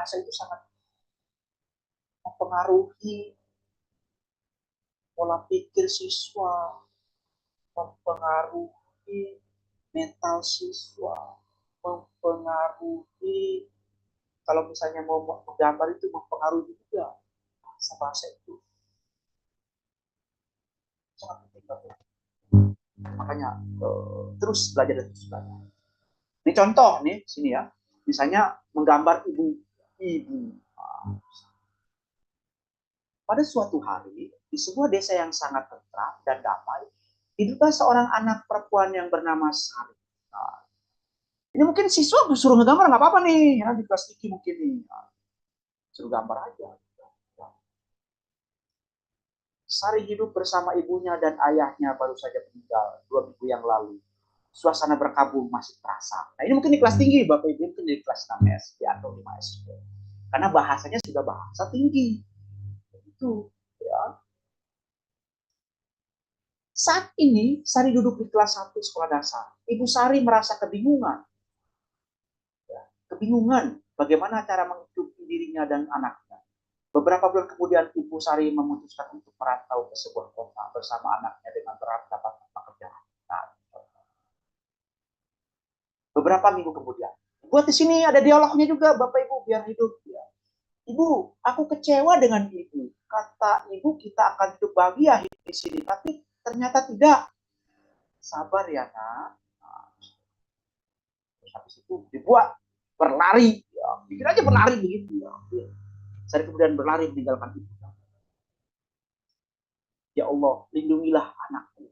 bahasa itu sangat mempengaruhi pola pikir siswa, mempengaruhi mental siswa, mempengaruhi kalau misalnya mau menggambar itu mempengaruhi juga bahasa itu sangat penting banget. Makanya terus belajar dan terus belajar. Ini contoh nih sini ya, misalnya menggambar ibu. Pada suatu hari di sebuah desa yang sangat tentram dan damai, hiduplah seorang anak perempuan yang bernama Sari. Nah, ini mungkin siswa suruh ngegambar nggak apa-apa nih, ya, di kelas tinggi mungkin nih, nah, suruh gambar aja. Sari hidup bersama ibunya dan ayahnya baru saja meninggal 2 minggu yang lalu. Suasana berkabung masih terasa. Nah ini mungkin di kelas tinggi, Bapak Ibu mungkin di kelas 6 SD atau 5 SD. Karena bahasanya sudah bahasa tinggi. Itu ya. Saat ini Sari duduk di kelas 1 sekolah dasar. Ibu Sari merasa kebingungan. Ya, kebingungan bagaimana cara menghidupi dirinya dan anaknya. Beberapa bulan kemudian Ibu Sari memutuskan untuk merantau ke sebuah kota bersama anaknya dengan berharap dapat pekerjaan. Nah, beberapa minggu kemudian, buat di sini ada dialognya juga, Bapak Ibu, biar hidup. Ya. Ibu, aku kecewa dengan ibu. Kata ibu kita akan hidup bahagia di sini, tapi ternyata tidak. Sabar ya nak. Nah, terus habis itu dibuat berlari. Ya, pikir aja berlari begitu. Ya. Saya kemudian berlari meninggalkan ibu. Ya Allah, lindungilah anakku.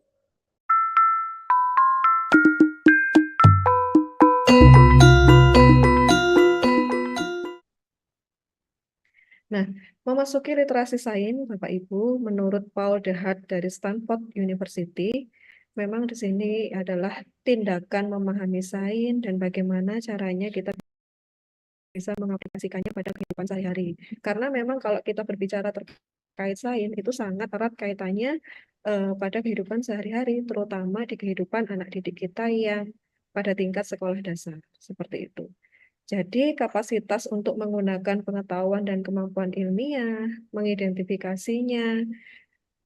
Nah, memasuki literasi sains, Bapak Ibu, menurut Paul DeHaat dari Stanford University, memang di sini adalah tindakan memahami sains dan bagaimana caranya kita bisa mengaplikasikannya pada kehidupan sehari-hari. Karena memang kalau kita berbicara terkait sains, itu sangat erat kaitannya pada kehidupan sehari-hari, terutama di kehidupan anak didik kita yang pada tingkat sekolah dasar, seperti itu. Jadi kapasitas untuk menggunakan pengetahuan dan kemampuan ilmiah, mengidentifikasinya,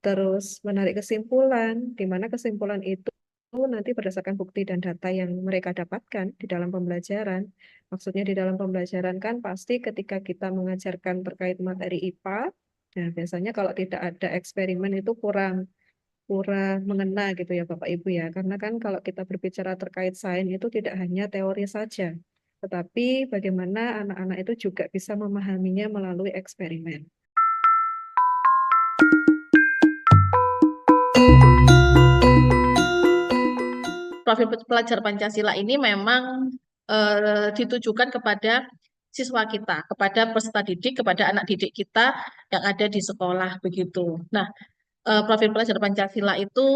terus menarik kesimpulan, di mana kesimpulan itu nanti berdasarkan bukti dan data yang mereka dapatkan di dalam pembelajaran. Maksudnya di dalam pembelajaran kan pasti ketika kita mengajarkan terkait materi IPA, nah biasanya kalau tidak ada eksperimen itu kurang kurang mengena gitu ya Bapak Ibu ya. Karena kan kalau kita berbicara terkait sains itu tidak hanya teori saja, tetapi bagaimana anak-anak itu juga bisa memahaminya melalui eksperimen. Profil pelajar Pancasila ini memang ditujukan kepada siswa kita, kepada peserta didik, kepada anak didik kita yang ada di sekolah begitu. Nah, profil pelajar Pancasila itu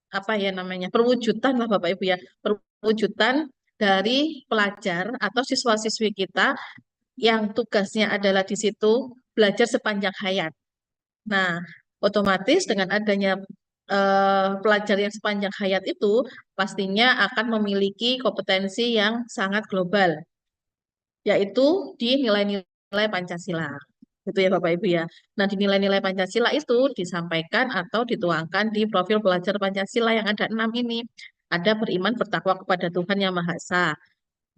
apa ya namanya? Perwujudan lah Bapak Ibu ya, perwujudan dari pelajar atau siswa-siswi kita yang tugasnya adalah di situ belajar sepanjang hayat. Nah, otomatis dengan adanya pelajar yang sepanjang hayat itu pastinya akan memiliki kompetensi yang sangat global, yaitu di nilai-nilai Pancasila. Gitu ya Bapak Ibu ya. Nah, di nilai-nilai Pancasila itu disampaikan atau dituangkan di profil pelajar Pancasila yang ada 6 ini. Ada beriman bertakwa kepada Tuhan Yang Maha Esa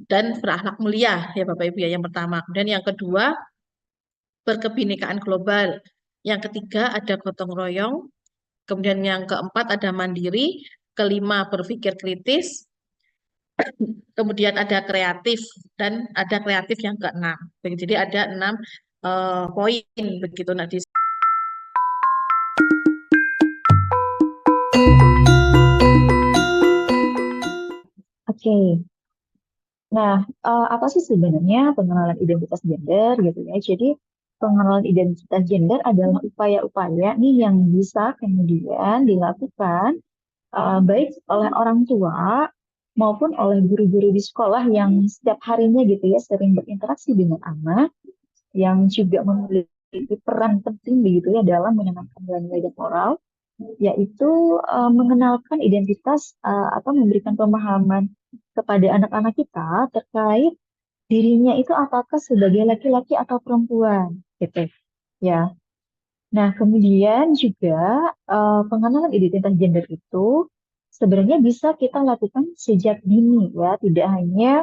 dan berakhlak mulia ya Bapak Ibu ya yang pertama. Kemudian yang kedua berkebinekaan global. Yang ketiga ada gotong royong. Kemudian yang keempat ada mandiri. Kelima berpikir kritis. Kemudian ada kreatif dan ada kreatif yang keenam. Jadi ada 6 poin begitu. Nah, Oke. Nah, apa sih sebenarnya pengenalan identitas gender gitu ya? Jadi pengenalan identitas gender adalah upaya-upaya nih yang bisa kemudian dilakukan baik oleh orang tua maupun oleh guru-guru di sekolah yang setiap harinya gitu ya sering berinteraksi dengan anak yang juga memiliki peran penting begitu ya dalam menanamkan nilai-nilai dan moral, yaitu mengenalkan identitas atau memberikan pemahaman kepada anak-anak kita terkait dirinya itu apakah sebagai laki-laki atau perempuan, gitu ya. Nah, kemudian juga pengenalan identitas gender itu sebenarnya bisa kita lakukan sejak dini ya, tidak hanya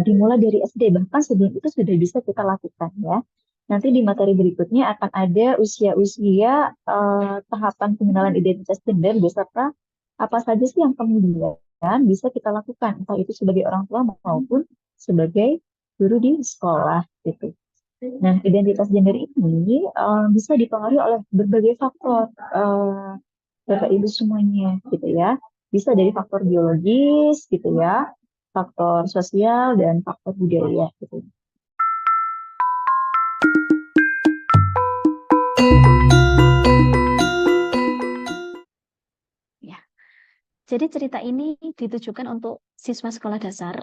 dimulai dari SD, bahkan sebelum itu sudah bisa kita lakukan ya. Nanti di materi berikutnya akan ada usia-usia tahapan pengenalan identitas gender beserta apa saja sih yang kemudian bisa kita lakukan, entah itu sebagai orang tua maupun sebagai guru di sekolah gitu. Nah, identitas gender ini bisa dipengaruhi oleh berbagai faktor, Bapak Ibu semuanya, gitu ya. Bisa dari faktor biologis, gitu ya, faktor sosial dan faktor budaya, gitu. Ya. Jadi cerita ini ditujukan untuk siswa sekolah dasar,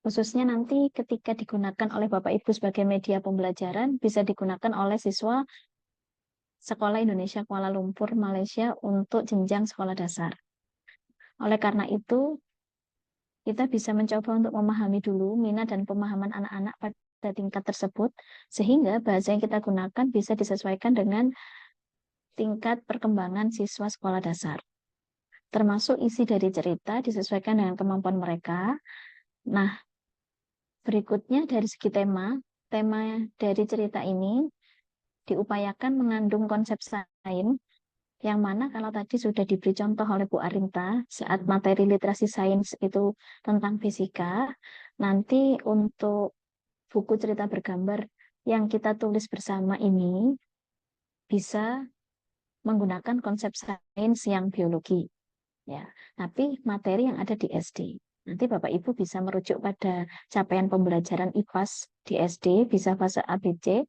khususnya nanti ketika digunakan oleh Bapak Ibu sebagai media pembelajaran, bisa digunakan oleh siswa Sekolah Indonesia Kuala Lumpur, Malaysia untuk jenjang sekolah dasar. Oleh karena itu, kita bisa mencoba untuk memahami dulu minat dan pemahaman anak-anak pada tingkat tersebut, sehingga bahasa yang kita gunakan bisa disesuaikan dengan tingkat perkembangan siswa sekolah dasar. Termasuk isi dari cerita disesuaikan dengan kemampuan mereka. Nah, berikutnya dari segi tema dari cerita ini diupayakan mengandung konsep sains, yang mana kalau tadi sudah diberi contoh oleh Bu Arinta saat materi literasi sains itu tentang fisika, nanti untuk buku cerita bergambar yang kita tulis bersama ini bisa menggunakan konsep sains yang biologi. Ya, tapi materi yang ada di SD. Nanti Bapak Ibu bisa merujuk pada capaian pembelajaran IPAS di SD, bisa fase ABC.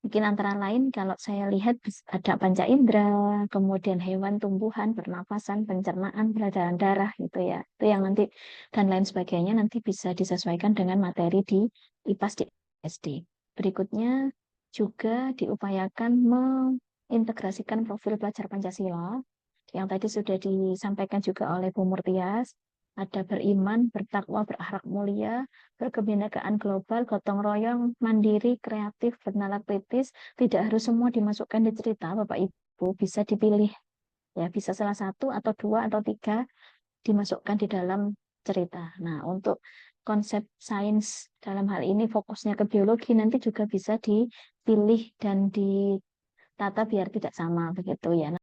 Mungkin antara lain kalau saya lihat ada panca indera, kemudian hewan, tumbuhan, pernafasan, pencernaan, peredaran darah gitu ya. Itu yang nanti dan lain sebagainya nanti bisa disesuaikan dengan materi di IPAS di SD. Berikutnya juga diupayakan mengintegrasikan profil pelajar Pancasila yang tadi sudah disampaikan juga oleh Bu Murtias. Ada beriman, bertakwa, berakhlak mulia, berkebinekaan global, gotong royong, mandiri, kreatif, bernalar kritis. Tidak harus semua dimasukkan di cerita, Bapak Ibu. Bisa dipilih, ya bisa salah satu atau dua atau tiga dimasukkan di dalam cerita. Nah, untuk konsep sains dalam hal ini fokusnya ke biologi nanti juga bisa dipilih dan ditata biar tidak sama begitu ya.